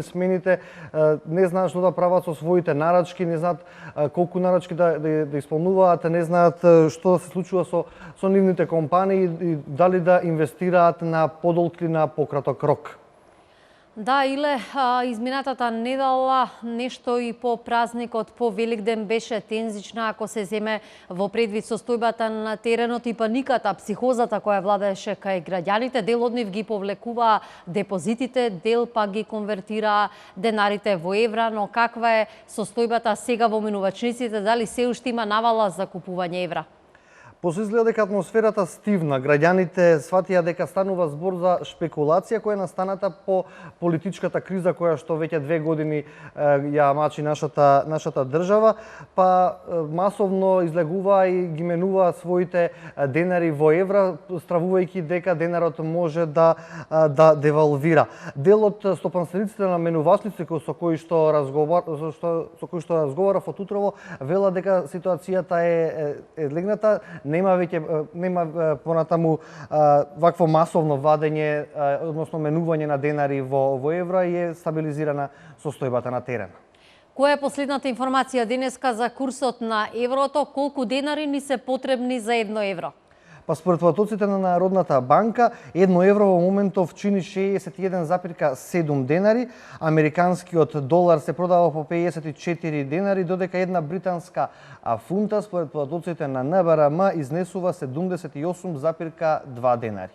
Смените не знаат што да прават со своите нарачки, не знаат колку нарачки да исполнуваат, не знаат што да се случува со нивните компании и дали да инвестираат на подолг или на пократок рок. Да, Иле, изминатата недела, нешто и по празникот, по Великден беше тензична, ако се земе во предвид состојбата на теренот и паниката, психозата која владееше кај граѓаните. Дел од нив ги повлекуваа депозитите, дел пак ги конвертираа денарите во евра, но каква е состојбата сега во минувачниците, дали се уште има навала за купување евра? После изгледа дека атмосферата стивна, граѓаните сватија дека станува збор за шпекулација која е настаната по политичката криза која што веќе 2 години ја мачи нашата држава, па масовно излегуваа и ги менуваа своите денари во евра, стравувајќи дека денарот може да девалвира. Дел од стопанствениците на менувачници со кои што разговарав од утрово велат дека ситуацијата е легната, нема понатаму вакво масовно вадење, односно менување на денари во евра и е стабилизирана состојбата на терен. Која е последната информација денеска за курсот на еврото? Колку денари ни се потребни за 1 евро? Па според податоците на Народната банка, 1 евро во моментов чини 61,7 денари, американскиот долар се продава по 54 денари, додека една британска фунта според податоците на НБРМ изнесува 78,2 денари.